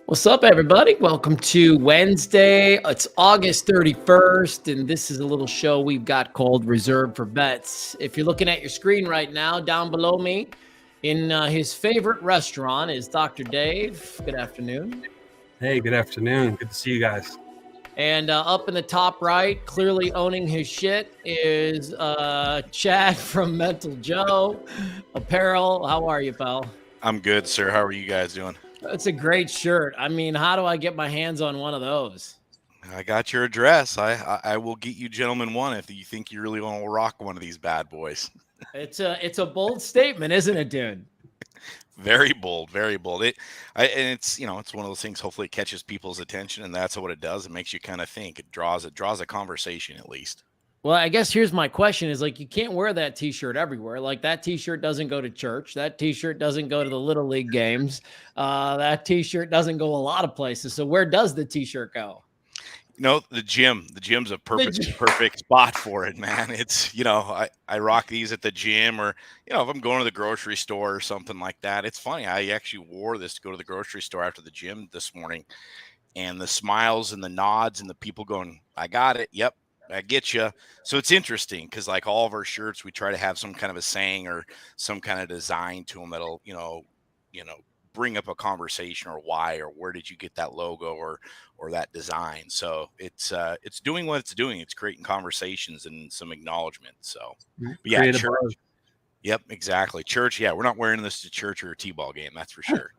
What's up, everybody? Welcome to Wednesday. It's August 31st, and this is a little show we've got called Reserved for Bets. If you're looking at your screen right now, down below me in his favorite restaurant is Dr. Dave. Good afternoon. Hey, good afternoon. Good to see you guys. And up in the top right, clearly owning his shit, is Chad from Mental Joe Apparel. How are you, pal? I'm good, sir. How are you guys doing? That's a great shirt. I mean, how do I get my hands on one of those? I got your address. I will get you gentlemen one if you think you really want to rock one of these bad boys. It's a bold statement, isn't it, dude? Very bold, very bold. And it's it's one of those things. Hopefully, it catches people's attention, and that's what it does. It makes you kind of think. It draws a conversation at least. Well, I guess here's my question: is like you can't wear that T-shirt everywhere. Like that T-shirt doesn't go to church. That T-shirt doesn't go to the Little League games. That T-shirt doesn't go a lot of places. So where does the T-shirt go? The gym. The gym's a perfect spot for it, man. It's I rock these at the gym, or if I'm going to the grocery store or something like that. It's funny. I actually wore this to go to the grocery store after the gym this morning, and the smiles and the nods and the people going, "I got it. Yep, I get you." So it's interesting because like all of our shirts, we try to have some kind of a saying or some kind of design to them that'll bring up a conversation, or why, or where did you get that logo or that design. So it's doing what it's doing. It's creating conversations and some acknowledgement. So but yeah, church. Yep, exactly. Church. Yeah, we're not wearing this to church or a T-ball game. That's for sure.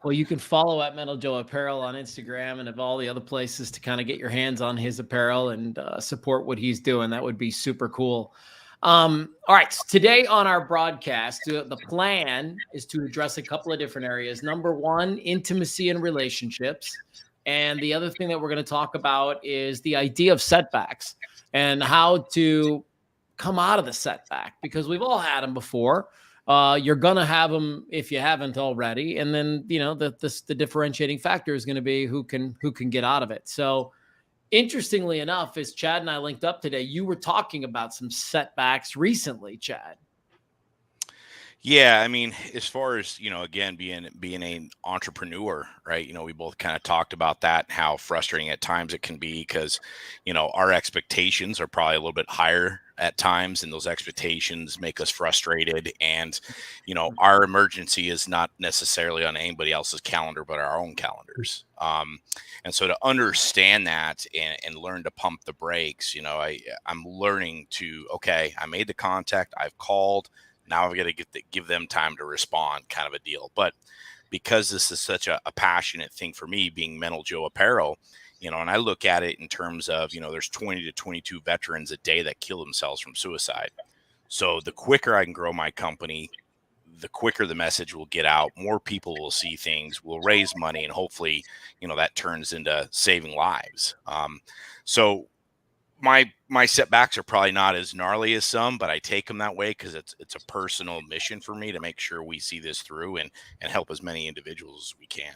Well, you can follow at Mental Joe Apparel on Instagram and of all the other places to kind of get your hands on his apparel and support what he's doing. That would be super cool. All right. So today on our broadcast, the plan is to address a couple of different areas. Number one, intimacy and relationships. And the other thing that we're going to talk about is the idea of setbacks and how to come out of the setback, because we've all had them before. You're going to have them if you haven't already. And then, the differentiating factor is going to be who can get out of it. So interestingly enough, as Chad and I linked up today, you were talking about some setbacks recently, Chad. Yeah, I mean, as far as, again, being an entrepreneur, right? We both kind of talked about that and how frustrating at times it can be because, our expectations are probably a little bit higher at times, and those expectations make us frustrated. And, our emergency is not necessarily on anybody else's calendar, but our own calendars. And so to understand that and learn to pump the brakes, I'm learning to, okay, I made the contact, I've called. Now I've got to give them time to respond, kind of a deal. But because this is such a passionate thing for me, being Mental Joe Apparel, and I look at it in terms of, there's 20 to 22 veterans a day that kill themselves from suicide. So the quicker I can grow my company, the quicker the message will get out. More people will see things, we'll raise money, and hopefully, that turns into saving lives. So my setbacks are probably not as gnarly as some, but I take them that way because it's a personal mission for me to make sure we see this through and help as many individuals as we can.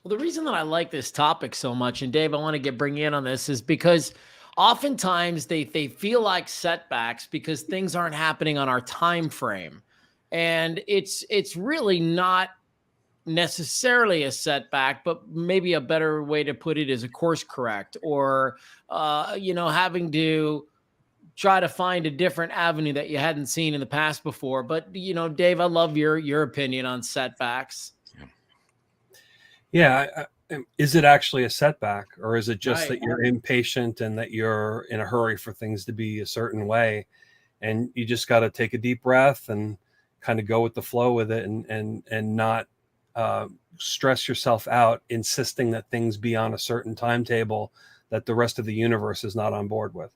Well, the reason that I like this topic so much, and Dave, I want to bring you in on this, is because oftentimes they feel like setbacks because things aren't happening on our time frame, and it's really not necessarily a setback, but maybe a better way to put it is a course correct, or having to try to find a different avenue that you hadn't seen in the past before. But Dave, I love your opinion on setbacks. Yeah, is it actually a setback, or is it just Right. that you're impatient and that you're in a hurry for things to be a certain way, and you just got to take a deep breath and kind of go with the flow with it, and not stress yourself out, insisting that things be on a certain timetable that the rest of the universe is not on board with.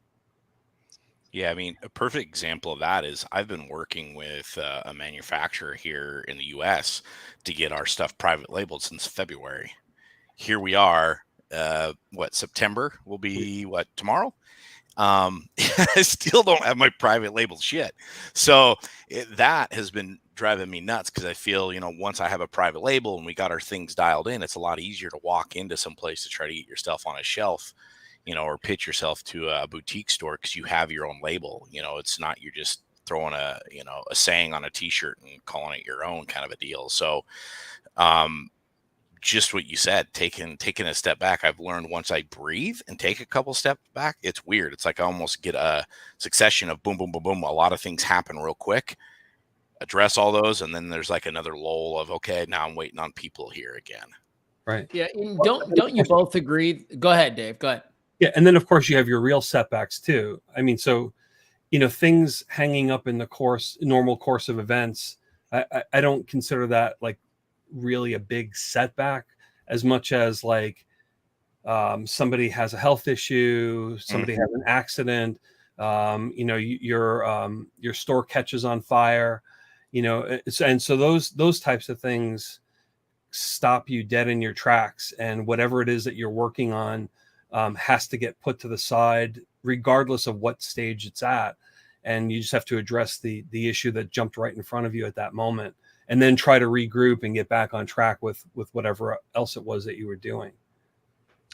Yeah, I mean, a perfect example of that is I've been working with a manufacturer here in the U.S. to get our stuff private labeled since February. Here we are, September will be tomorrow? I still don't have my private label shit. So that has been driving me nuts because I feel, once I have a private label and we got our things dialed in, it's a lot easier to walk into some place to try to get your stuff on a shelf, or pitch yourself to a boutique store because you have your own label. It's not you're just throwing a saying on a t-shirt and calling it your own kind of a deal. So just what you said, taking a step back. I've learned once I breathe and take a couple steps back, it's weird. It's like I almost get a succession of boom, boom, boom, boom. A lot of things happen real quick. Address all those, and then there's like another lull of, okay, now I'm waiting on people here again. Right. Yeah. And don't you both agree? Go ahead, Dave. Go ahead. Yeah. And then of course you have your real setbacks too. I mean, so, things hanging up in the normal course of events, I don't consider that like really a big setback as much as like somebody has a health issue, somebody has an accident, your store catches on fire, and so those types of things stop you dead in your tracks, and whatever it is that you're working on has to get put to the side regardless of what stage it's at, and you just have to address the issue that jumped right in front of you at that moment, and then try to regroup and get back on track with whatever else it was that you were doing.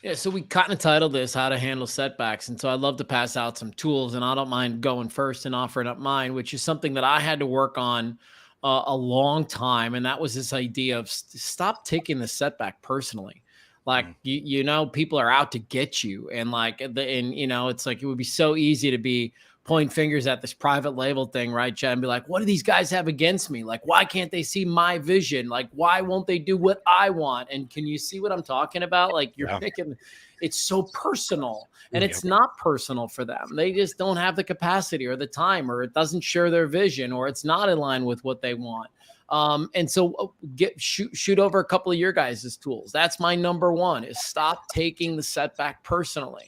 Yeah, so we kind of titled this "How to Handle Setbacks," and so I'd love to pass out some tools, and I don't mind going first and offering up mine, which is something that I had to work on a long time, and that was this idea of stop taking the setback personally. Like people are out to get you, and it's like it would be so easy to be pointing fingers at this private label thing, right, Chad, and be like, what do these guys have against me? Like, why can't they see my vision? Like, why won't they do what I want? And can you see what I'm talking about? Like, you're thinking it's so personal, and it's not personal for them. They just don't have the capacity or the time, or it doesn't share their vision, or it's not in line with what they want. And so shoot over a couple of your guys' tools. That's my number one, is stop taking the setback personally.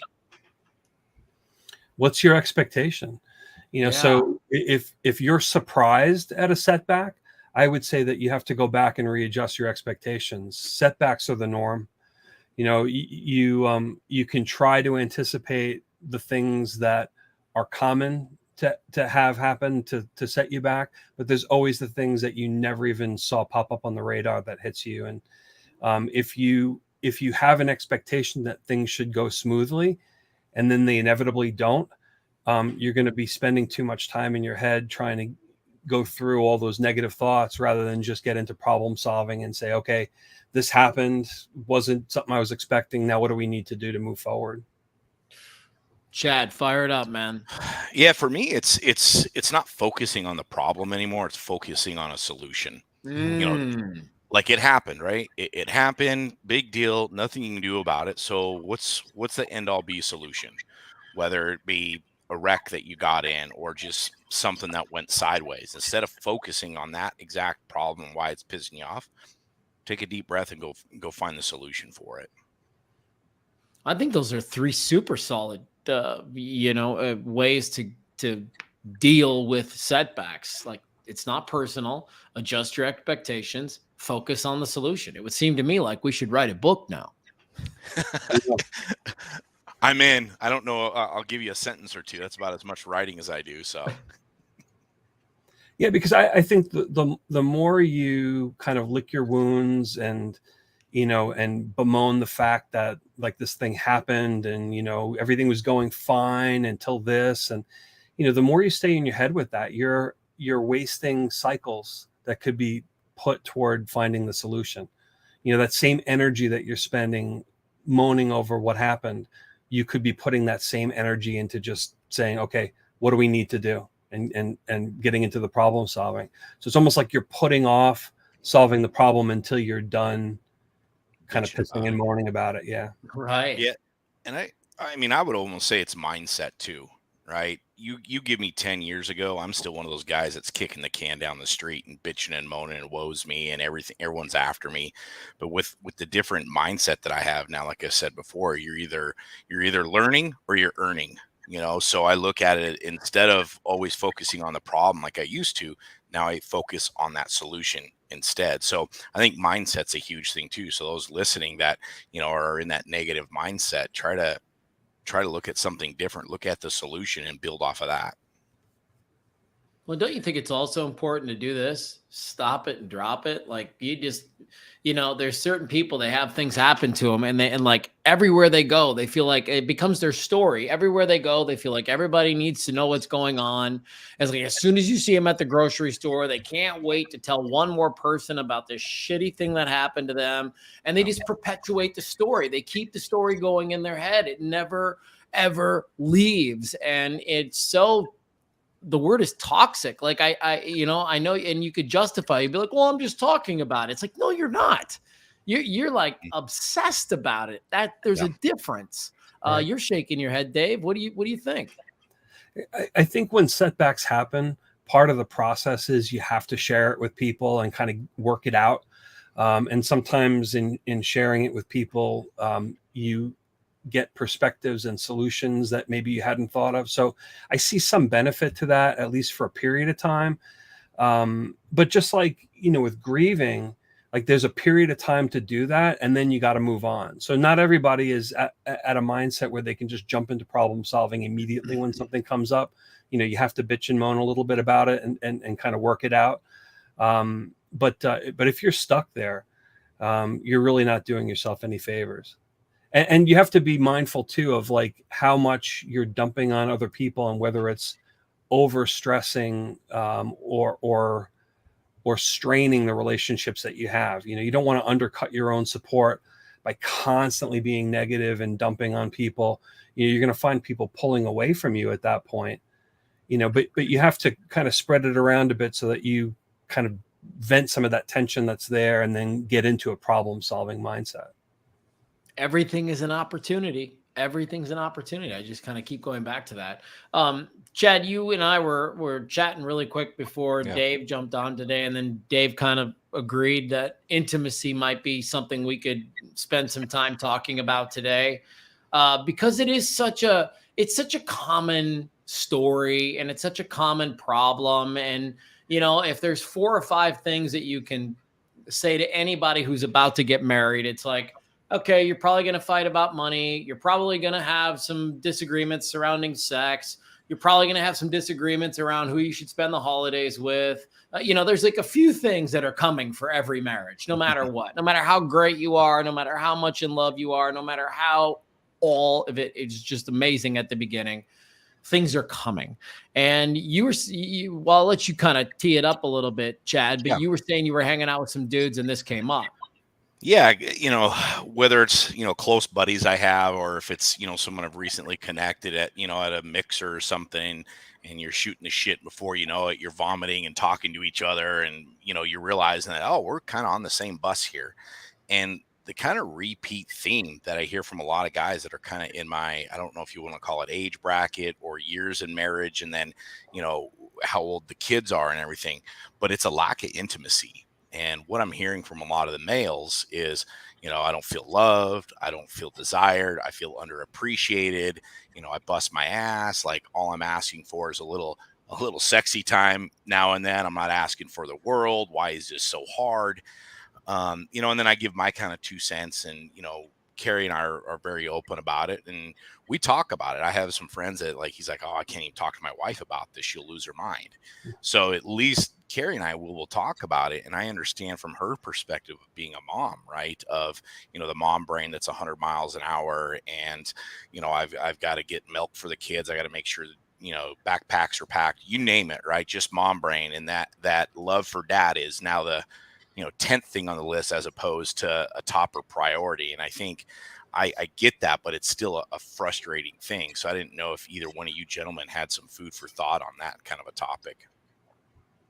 What's your expectation? So if you're surprised at a setback, I would say that you have to go back and readjust your expectations. Setbacks are the norm. You can try to anticipate the things that are common to have happen to set you back, but there's always the things that you never even saw pop up on the radar that hits you. And if you have an expectation that things should go smoothly, and then they inevitably don't, you're going to be spending too much time in your head trying to go through all those negative thoughts rather than just get into problem solving and say, okay, this happened, wasn't something I was expecting. Now what do we need to do to move forward? Chad, fire it up, man. Yeah, for me, it's not focusing on the problem anymore. It's focusing on a solution. Like it happened, right? It happened, big deal, nothing you can do about it. So what's the end all be solution? Whether it be a wreck that you got in or just something that went sideways. Instead of focusing on that exact problem, why it's pissing you off, take a deep breath and go find the solution for it. I think those are three super solid, ways to deal with setbacks. Like, it's not personal. Adjust your expectations. Focus on the solution. It would seem to me like we should write a book now. I'm in. I don't know. I'll give you a sentence or two. That's about as much writing as I do. So, yeah, because I think the more you kind of lick your wounds and and bemoan the fact that like this thing happened and everything was going fine until this, and the more you stay in your head with that, you're wasting cycles that could be put toward finding the solution. That same energy that you're spending moaning over what happened, you could be putting that same energy into just saying, okay, what do we need to do? And getting into the problem solving. So it's almost like you're putting off solving the problem until you're done kind of pissing and moaning about it. Yeah. Right. Yeah. And I mean, I would almost say it's mindset too, right? You give me 10 years ago, I'm still one of those guys that's kicking the can down the street and bitching and moaning and woes me and everything. Everyone's after me. But with the different mindset that I have now, like I said before, you're either learning or you're earning, so I look at it, instead of always focusing on the problem like I used to, now I focus on that solution instead. So I think mindset's a huge thing too. So those listening that, are in that negative mindset, try to look at something different, look at the solution and build off of that. Well, don't you think it's also important to do this? Stop it and drop it. Like, you just you know, there's certain people, they have things happen to them, and like everywhere they go, they feel like it becomes their story. Everywhere they go, they feel like everybody needs to know what's going on. As soon as you see them at the grocery store, they can't wait to tell one more person about this shitty thing that happened to them. And they just perpetuate the story. They keep the story going in their head. It never, ever leaves. And it's so, the word is toxic. Like you know, I know, and you could justify, you'd be like, well, I'm just talking about it. It's like, no, you're not. You're like obsessed about it. That there's a difference. Right. You're shaking your head, Dave. What do you think? I think when setbacks happen, part of the process is you have to share it with people and kind of work it out. And sometimes in sharing it with people, you get perspectives and solutions that maybe you hadn't thought of. So I see some benefit to that, at least for a period of time. But just like, you know, with grieving, like there's a period of time to do that, and then you got to move on. So not everybody is at a mindset where they can just jump into problem solving immediately when something comes up. You know, you have to bitch and moan a little bit about it and kind of work it out. But if you're stuck there, you're really not doing yourself any favors. And you have to be mindful too of like how much you're dumping on other people, and whether it's over stressing or straining the relationships that you have. You know, you don't want to undercut your own support by constantly being negative and dumping on people. You know, you're going to find people pulling away from you at that point. You know, but you have to kind of spread it around a bit so that you kind of vent some of that tension that's there, and then get into a problem-solving mindset. Everything is an opportunity. Everything's an opportunity. I just kind of keep going back to that. Chad, you and I were chatting really quick before Dave jumped on today, and then Dave kind of agreed that intimacy might be something we could spend some time talking about today, because it's such a common story, and it's such a common problem. And you know, if there's 4 or 5 things that you can say to anybody who's about to get married, it's like, okay, you're probably going to fight about money. You're probably going to have some disagreements surrounding sex. You're probably going to have some disagreements around who you should spend the holidays with. You know, there's like a few things that are coming for every marriage, no matter what, no matter how great you are, no matter how much in love you are, no matter how all of it is just amazing at the beginning. Things are coming. And well, I'll let you kind of tee it up a little bit, Chad, but you were saying you were hanging out with some dudes and this came up. Yeah, you know, whether it's, you know, close buddies I have, or if it's, you know, someone I've recently connected at, you know, at a mixer or something, and you're shooting the shit, before you know it, you're vomiting and talking to each other, and, you know, you're realizing that, oh, we're kind of on the same bus here. And the kind of repeat theme that I hear from a lot of guys that are kind of in my, I don't know if you want to call it age bracket or years in marriage, and then, you know, how old the kids are and everything, but it's a lack of intimacy. And what I'm hearing from a lot of the males is, you know, I don't feel loved. I don't feel desired. I feel underappreciated. You know, I bust my ass. Like, all I'm asking for is a little sexy time now and then. I'm not asking for the world. Why is this so hard? You know, and then I give my kind of 2 cents, and, you know, Carrie and I are very open about it, and we talk about it. I have some friends that, like, he's like, oh, I can't even talk to my wife about this. She'll lose her mind. So at least Carrie and I will talk about it. And I understand from her perspective of being a mom, right? Of, you know, the mom brain that's 100 miles an hour. And, you know, I've got to get milk for the kids. I got to make sure that, you know, backpacks are packed, you name it, right? Just mom brain. And that love for dad is now the, you know, 10th thing on the list, as opposed to a topper priority. And I think I get that, but it's still a frustrating thing. So I didn't know if either one of you gentlemen had some food for thought on that kind of a topic.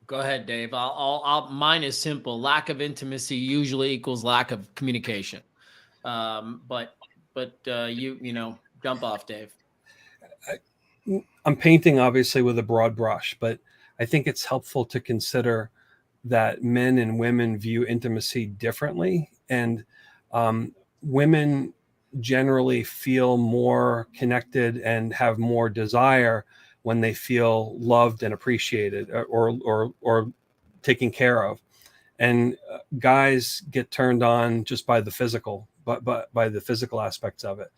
Go ahead, Dave. Mine is simple. Lack of intimacy usually equals lack of communication. But you know, jump off, Dave. I'm painting obviously with a broad brush, but I think it's helpful to consider that men and women view intimacy differently. And women generally feel more connected and have more desire when they feel loved and appreciated, or taken care of. And guys get turned on just by the physical, but by the physical aspects of it.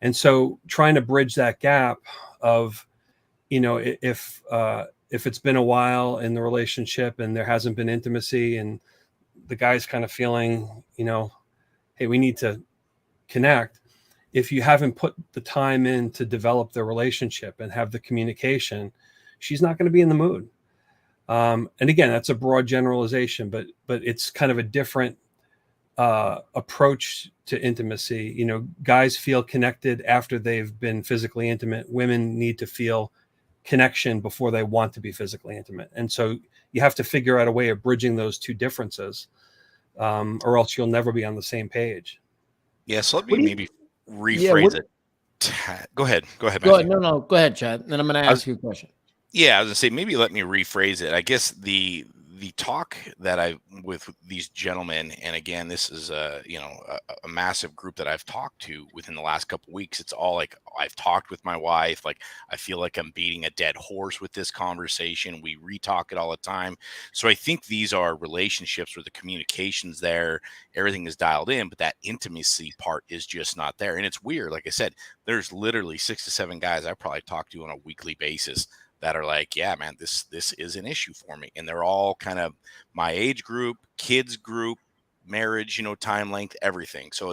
And so trying to bridge that gap of, you know, if it's been a while in the relationship and there hasn't been intimacy, and the guy's kind of feeling, hey, we need to connect. If you haven't put the time in to develop the relationship and have the communication, she's not going to be in the mood. And again, that's a broad generalization, but it's kind of a different approach to intimacy. Guys feel connected after they've been physically intimate. Women need to feel connection before they want to be physically intimate. And so you have to figure out a way of bridging those two differences, or else you'll never be on the same page. Yeah. So let me maybe rephrase it. Go ahead. Go ahead. No. Go ahead, Chad. Then I'm going to ask you a question. Yeah, I was gonna say, maybe let me rephrase it. I guess the talk that with these gentlemen, and again, this is a massive group that I've talked to within the last couple of weeks. It's all like, I've talked with my wife, like I feel like I'm beating a dead horse with this conversation. We re-talk it all the time. So I think these are relationships where the communication's there, everything is dialed in, but that intimacy part is just not there. And it's weird. Like I said, there's literally 6 to 7 guys I probably talk to on a weekly basis that are like, yeah, man, this is an issue for me. And they're all kind of my age group, kids group, marriage, time length, everything. So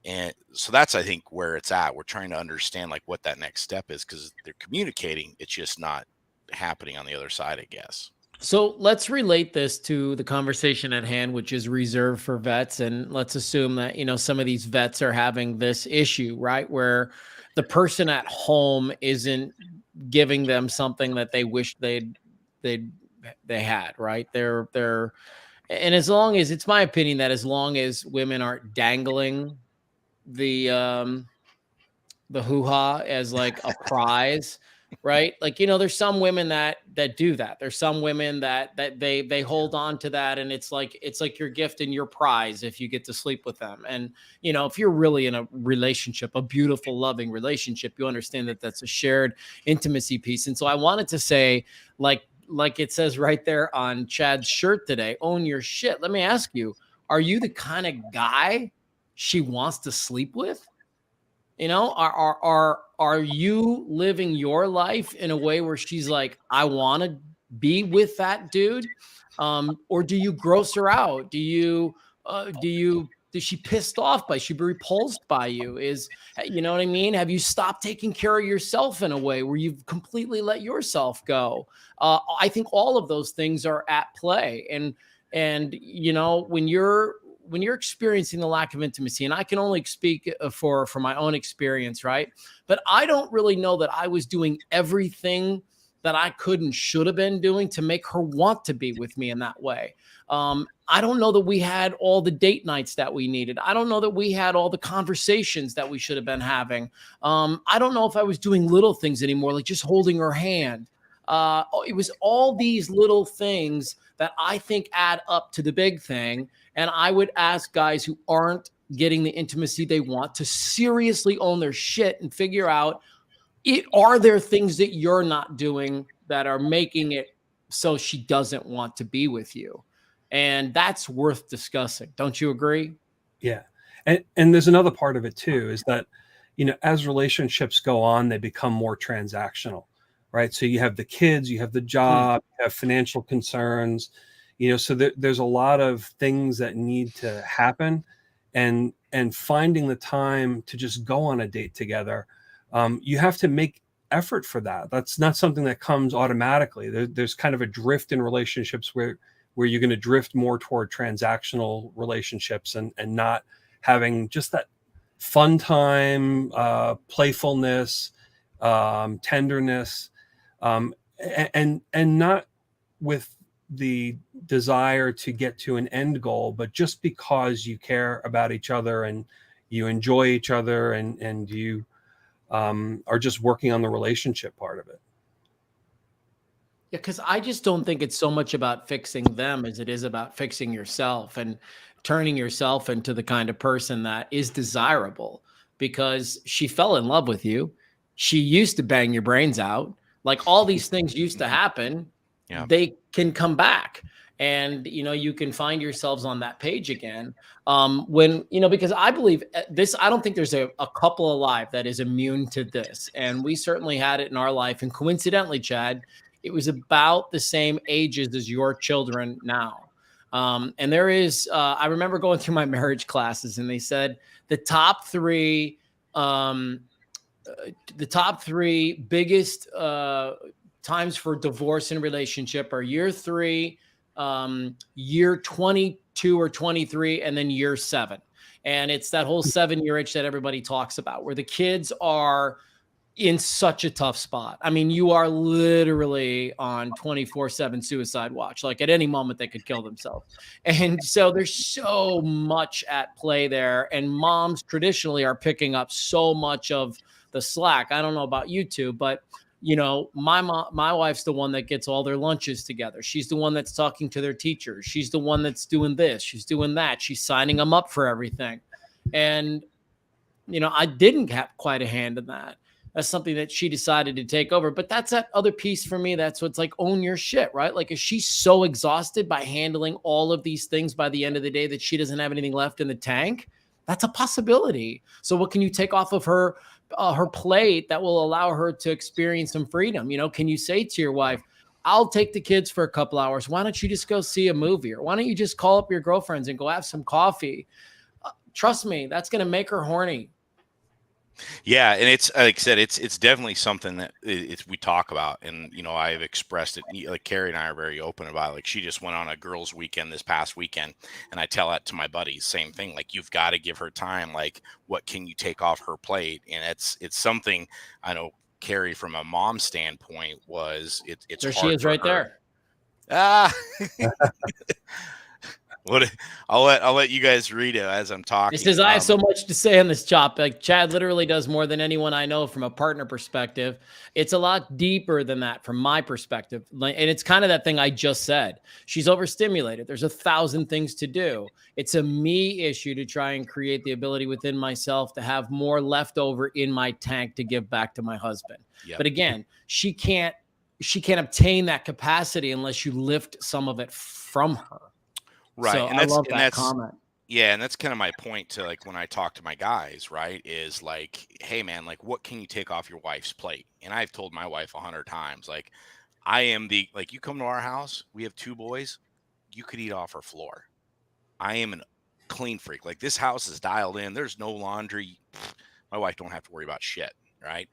that's, I think, where it's at. We're trying to understand like what that next step is, because they're communicating. It's just not happening on the other side, I guess. So let's relate this to the conversation at hand, which is reserved for vets. And let's assume that, some of these vets are having this issue, right? Where the person at home isn't giving them something that they wish they had, right? And as long as, it's my opinion that as long as women aren't dangling the hoo-ha as like a prize, right? Like, there's some women that do that. There's some women that they hold on to that, and it's like your gift and your prize if you get to sleep with them. And if you're really in a relationship, a beautiful, loving relationship, you understand that that's a shared intimacy piece. And so I wanted to say, like it says right there on Chad's shirt today, own your shit. Let me ask you, are you the kind of guy she wants to sleep with? Are you living your life in a way where she's like, I want to be with that dude? Or do you gross her out? Is she pissed off by, she be repulsed by you? You know what I mean? Have you stopped taking care of yourself in a way where you've completely let yourself go? I think all of those things are at play. And when you're experiencing the lack of intimacy, and I can only speak for my own experience, right? But I don't really know that I was doing everything that I could and should have been doing to make her want to be with me in that way. I don't know that we had all the date nights that we needed. I don't know that we had all the conversations that we should have been having. I don't know if I was doing little things anymore, like just holding her hand. It was all these little things that I think add up to the big thing. And I would ask guys who aren't getting the intimacy they want to seriously own their shit and figure out, are there things that you're not doing that are making it so she doesn't want to be with you? And that's worth discussing. Don't you agree? Yeah. And there's another part of it too, is that, as relationships go on, they become more transactional, right? So you have the kids, you have the job, you have financial concerns, so there's a lot of things that need to happen, and finding the time to just go on a date together. You have to make effort for that. That's not something that comes automatically. There's kind of a drift in relationships where you're going to drift more toward transactional relationships and not having just that fun time, playfulness, tenderness, and not with the desire to get to an end goal, but just because you care about each other and you enjoy each other and you are just working on the relationship part of it. Yeah, because I just don't think it's so much about fixing them as it is about fixing yourself and turning yourself into the kind of person that is desirable, because she fell in love with you. She used to bang your brains out. Like, all these things used to happen. Yeah. They can come back, and you can find yourselves on that page again. Because I believe this, I don't think there's a couple alive that is immune to this. And we certainly had it in our life. And coincidentally, Chad, it was about the same ages as your children now. And there is, I remember going through my marriage classes, and they said the top three biggest times for divorce in relationship are year 3, year 22 or 23, and then year 7. And it's that whole 7-year itch that everybody talks about, where the kids are in such a tough spot. I mean, you are literally on 24/7 suicide watch. Like at any moment they could kill themselves. And so there's so much at play there. And moms traditionally are picking up so much of the slack. I don't know about you two, but my wife's the one that gets all their lunches together. She's the one that's talking to their teachers. She's the one that's doing this. She's doing that. She's signing them up for everything. And, I didn't have quite a hand in that. That's something that she decided to take over. But that's that other piece for me. That's what's like, own your shit, right? Like, is she so exhausted by handling all of these things by the end of the day that she doesn't have anything left in the tank? That's a possibility. So what can you take off of her plate that will allow her to experience some freedom? Can you say to your wife, I'll take the kids for a couple hours. Why don't you just go see a movie? Or why don't you just call up your girlfriends and go have some coffee? Trust me, that's going to make her horny. Yeah, and it's like I said, it's definitely something that we talk about, and I've expressed it. Like Carrie and I are very open about it. Like she just went on a girls' weekend this past weekend, and I tell that to my buddies, same thing. Like you've got to give her time. Like what can you take off her plate? And it's something I know. Carrie, from a mom standpoint, it's there hard she is for right her. there. I'll let you guys read it as I'm talking. It says, I have so much to say on this topic. Chad literally does more than anyone I know from a partner perspective. It's a lot deeper than that from my perspective. And it's kind of that thing I just said. She's overstimulated. There's 1,000 things to do. It's a me issue to try and create the ability within myself to have more left over in my tank to give back to my husband. Yep. But again, she can't obtain that capacity unless you lift some of it from her. Right. So and I love that comment. Yeah. And that's kind of my point to like, when I talk to my guys, right, is like, hey man, like what can you take off your wife's plate? And I've told my wife 100 times, like I am you come to our house, we have 2 boys, you could eat off our floor. I am a clean freak. Like this house is dialed in. There's no laundry. My wife don't have to worry about shit. Right.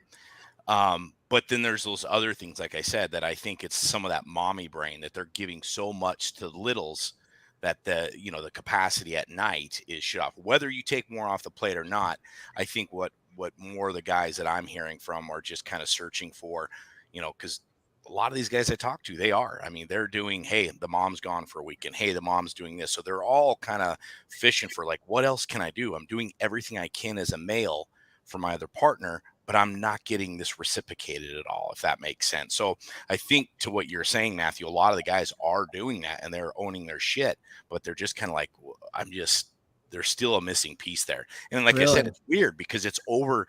But then there's those other things, like I said, that I think it's some of that mommy brain that they're giving so much to the littles that the capacity at night is shut off. Whether you take more off the plate or not, I think what more of the guys that I'm hearing from are just kind of searching for, because a lot of these guys I talk to, they're doing, hey, the mom's gone for a weekend. Hey, the mom's doing this. So they're all kind of fishing for like, what else can I do? I'm doing everything I can as a male for my other partner, but I'm not getting this reciprocated at all, if that makes sense. So I think to what you're saying, Matthew, a lot of the guys are doing that and they're owning their shit, but they're just kind of like, there's still a missing piece there. And like really? I said, it's weird because it's over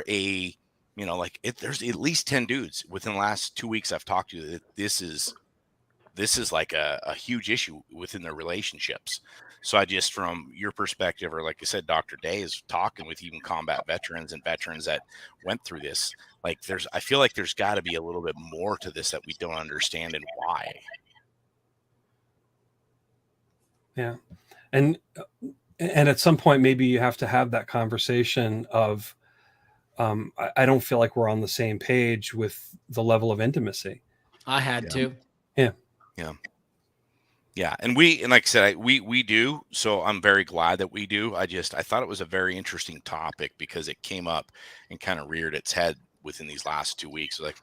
a, there's at least 10 dudes within the last 2 weeks I've talked to that this is like a huge issue within their relationships. So I just, from your perspective, or like I said, Dr. Day is talking with even combat veterans and veterans that went through this. Like I feel like there's got to be a little bit more to this that we don't understand and why. Yeah. And at some point, maybe you have to have that conversation of, I don't feel like we're on the same page with the level of intimacy. I had to. Yeah. Yeah. Yeah. And like I said, we do. So I'm very glad that we do. I thought it was a very interesting topic because it came up and kind of reared its head within these last 2 weeks. Like,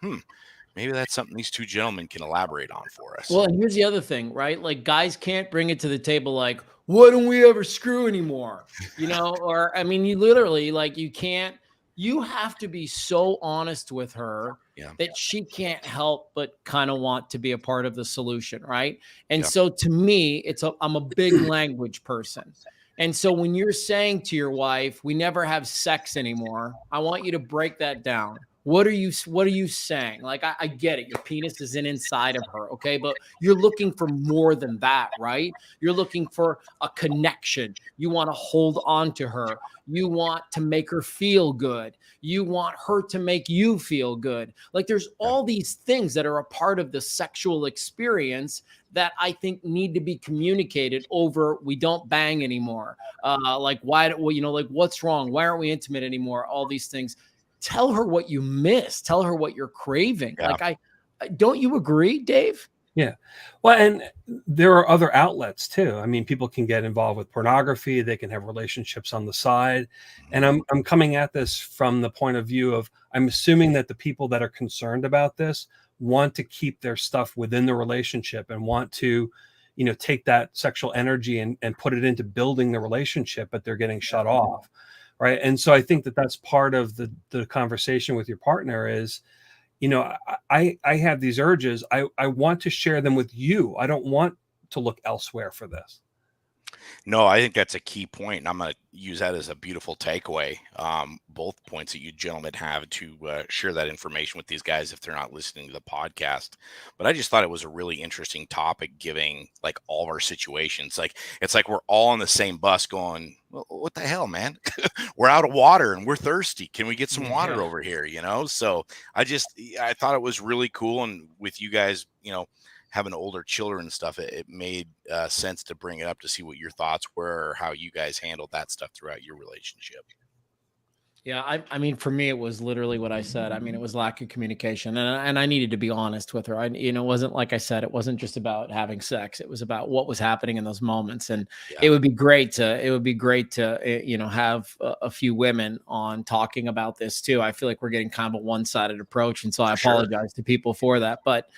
maybe that's something these 2 gentlemen can elaborate on for us. Well, and here's the other thing, right? Like guys can't bring it to the table like, why don't we ever screw anymore? Or, I mean, you literally, like, you have to be so honest with her that she can't help but kind of want to be a part of the solution, right? And so to me, I'm a big language person. And so when you're saying to your wife, we never have sex anymore, I want you to break that down. What are you saying? Like, I get it. Your penis is inside of her. Okay. But you're looking for more than that, right? You're looking for a connection. You want to hold on to her. You want to make her feel good. You want her to make you feel good. Like, there's all these things that are a part of the sexual experience that I think need to be communicated over. We don't bang anymore. Like, why, like, what's wrong? Why aren't we intimate anymore? All these things. Tell her what you miss. Tell her what you're craving. Yeah. Like, don't you agree, Dave? Yeah. Well, and there are other outlets too. I mean, people can get involved with pornography. They can have relationships on the side. And I'm coming at this from the point of view of, I'm assuming that the people that are concerned about this want to keep their stuff within the relationship and want to, take that sexual energy and put it into building the relationship, but they're getting shut off. Right. And so I think that that's part of the conversation with your partner is, I have these urges. I want to share them with you. I don't want to look elsewhere for this. No, I think that's a key point, and I'm going to use that as a beautiful takeaway. Both points that you gentlemen have to share that information with these guys if they're not listening to the podcast. But I just thought it was a really interesting topic, giving like all of our situations. Like, it's like we're all on the same bus going, well, what the hell, man? We're out of water and we're thirsty. Can we get some water over here? So I thought it was really cool. And with you guys, having older children and stuff, it made sense to bring it up to see what your thoughts were, or how you guys handled that stuff throughout your relationship. Yeah, I mean, for me, it was literally what I said. I mean, it was lack of communication, and I needed to be honest with her. It wasn't, like I said, it wasn't just about having sex. It was about what was happening in those moments, and it would be great to have a few women on talking about this too. I feel like we're getting kind of a one-sided approach, and so I apologize to people for that, but.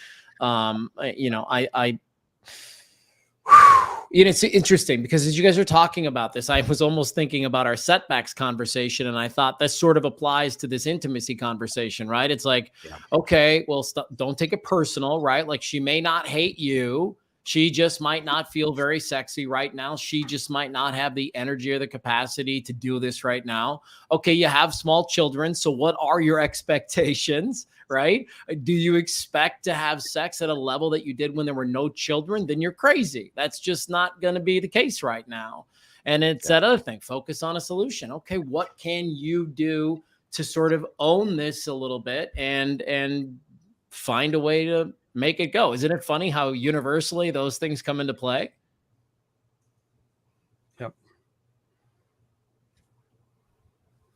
It's interesting because as you guys are talking about this, I was almost thinking about our setbacks conversation. And I thought this sort of applies to this intimacy conversation, right? It's like, okay, well, don't take it personal, right? Like, she may not hate you. She just might not feel very sexy right now. She just might not have the energy or the capacity to do this right now. Okay, you have small children. So what are your expectations, right? Do you expect to have sex at a level that you did when there were no children? Then you're crazy. That's just not going to be the case right now. And it's that other thing, focus on a solution. Okay, what can you do to sort of own this a little bit and find a way to make it go? Isn't it funny how universally those things come into play? Yep.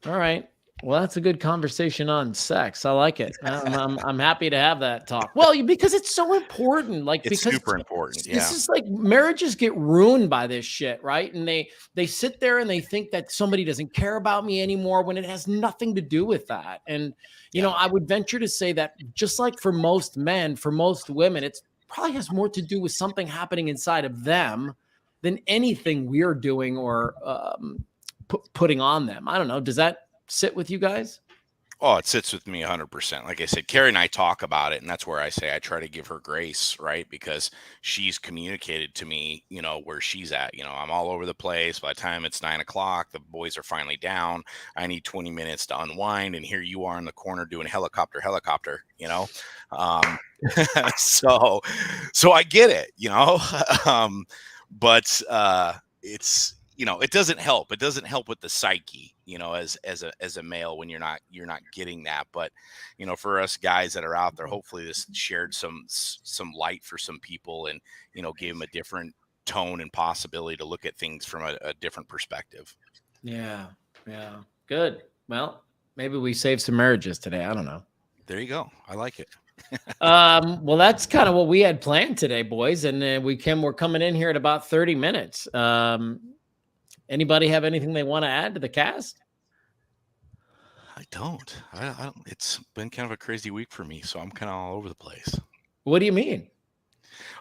All right. Well, that's a good conversation on sex. I like it. I'm happy to have that talk. Well, because it's so important. Like, it's because super important. This is like, marriages get ruined by this shit, right? And they sit there and they think that somebody doesn't care about me anymore when it has nothing to do with that. And I would venture to say that just like for most men, for most women, it's probably has more to do with something happening inside of them than anything we're doing or putting on them. I don't know. Does that sit with you guys? Oh, it sits with me 100%. Like I said, Carrie and I talk about it, and that's where I say I try to give her grace, right? Because she's communicated to me, where she's at. I'm all over the place. By the time it's 9 o'clock, the boys are finally down. I need 20 minutes to unwind, and here you are in the corner doing helicopter. So I get it, but it's. It doesn't help. It doesn't help with the psyche, as a male when you're not getting that. But, for us guys that are out there, hopefully this shared some light for some people and, gave them a different tone and possibility to look at things from a different perspective. Yeah. Good. Well, maybe we saved some marriages today. I don't know. There you go. I like it. Well, that's kind of what we had planned today, boys. And we're coming in here at about 30 minutes. Anybody have anything they want to add to the cast? I don't. It's been kind of a crazy week for me, so I'm kind of all over the place. What do you mean?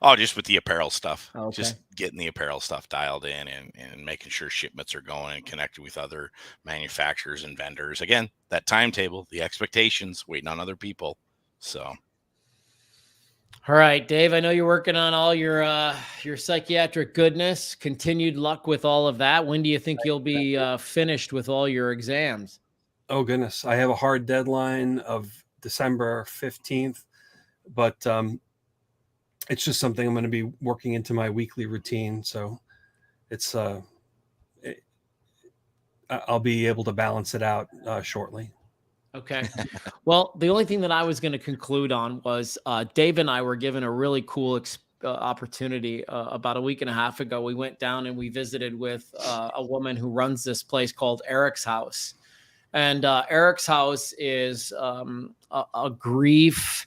Oh, just with the apparel stuff. Okay. Just getting the apparel stuff dialed in and making sure shipments are going and connected with other manufacturers and vendors. Again, that timetable, the expectations, waiting on other people. So. All right, Dave, I know you're working on all your psychiatric goodness. Continued luck with all of that. When do you think you'll be finished with all your exams? Oh goodness, I have a hard deadline of December 15th, but it's just something I'm going to be working into my weekly routine. So it's I'll be able to balance it out shortly. Okay. Well, the only thing that I was going to conclude on was Dave and I were given a really cool opportunity about a week and a half ago. We went down and we visited with a woman who runs this place called Eric's House. And Eric's House is a grief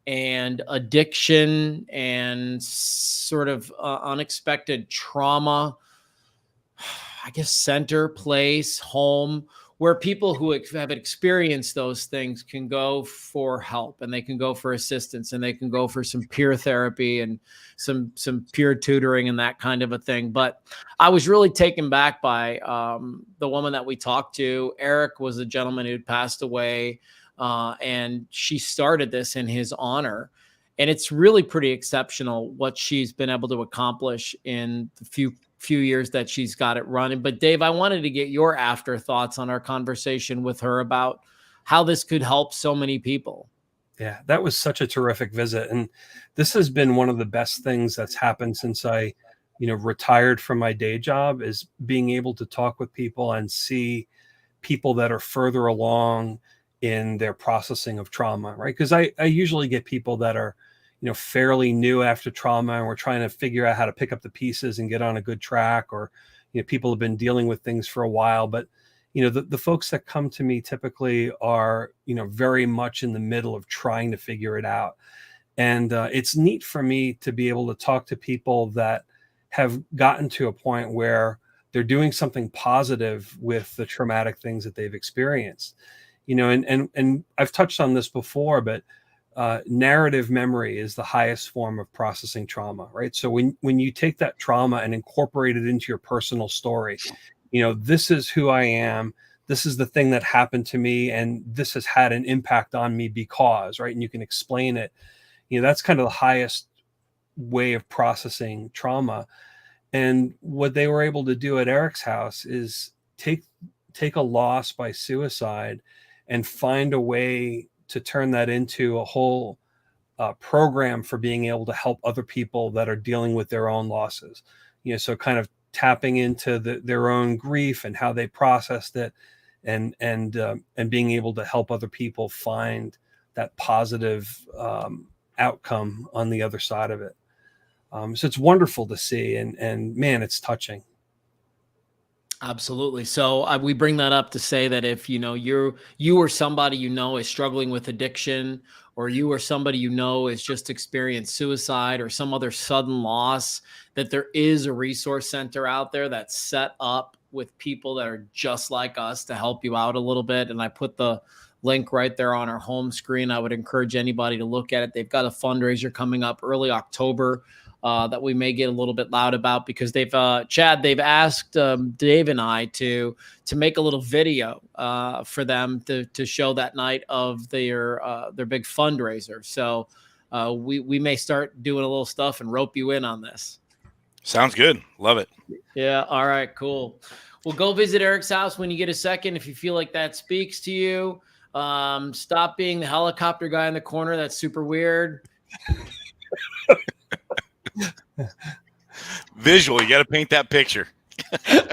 and addiction and sort of unexpected trauma, I guess, center, place, home, where people who have experienced those things can go for help, and they can go for assistance, and they can go for some peer therapy and some peer tutoring and that kind of a thing. But I was really taken back by the woman that we talked to. Eric was a gentleman who'd passed away, and she started this in his honor. And it's really pretty exceptional what she's been able to accomplish in the few years that she's got it running. But Dave, I wanted to get your afterthoughts on our conversation with her about how this could help so many people. Yeah, that was such a terrific visit. And this has been one of the best things that's happened since I, retired from my day job, is being able to talk with people and see people that are further along in their processing of trauma, right? Because I usually get people that are, fairly new after trauma, and we're trying to figure out how to pick up the pieces and get on a good track, or, people have been dealing with things for a while. But, the folks that come to me typically are, very much in the middle of trying to figure it out. And it's neat for me to be able to talk to people that have gotten to a point where they're doing something positive with the traumatic things that they've experienced. And I've touched on this before, but narrative memory is the highest form of processing trauma, right? So when you take that trauma and incorporate it into your personal story, this is who I am, this is the thing that happened to me, and this has had an impact on me because, right? And you can explain it. That's kind of the highest way of processing trauma. And what they were able to do at Eric's House is take a loss by suicide and find a way to turn that into a whole program for being able to help other people that are dealing with their own losses. So kind of tapping into their own grief and how they processed it, and being able to help other people find that positive outcome on the other side of it. So it's wonderful to see, and man, it's touching. Absolutely. So we bring that up to say that if you or somebody is struggling with addiction, or you or somebody is just experienced suicide or some other sudden loss, that there is a resource center out there that's set up with people that are just like us to help you out a little bit. And I put the link right there on our home screen. I would encourage anybody to look at it. They've got a fundraiser coming up early October that we may get a little bit loud about, because they've asked Dave and I to make a little video for them to show that night of their big fundraiser. So we may start doing a little stuff and rope you in on this. Sounds good. Love it. Yeah. All right, cool. Well, go visit Eric's house when you get a second. If you feel like that speaks to you, stop being the helicopter guy in the corner. That's super weird. Visual, you got to paint that picture.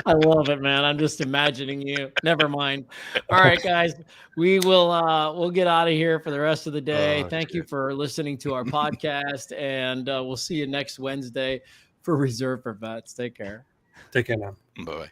I love it, man. I'm just imagining you. Never mind. All right, guys, we'll get out of here for the rest of the day. Thank you for listening to our podcast, and we'll see you next Wednesday for Reserve for Vets. Take care. Take care now. Bye.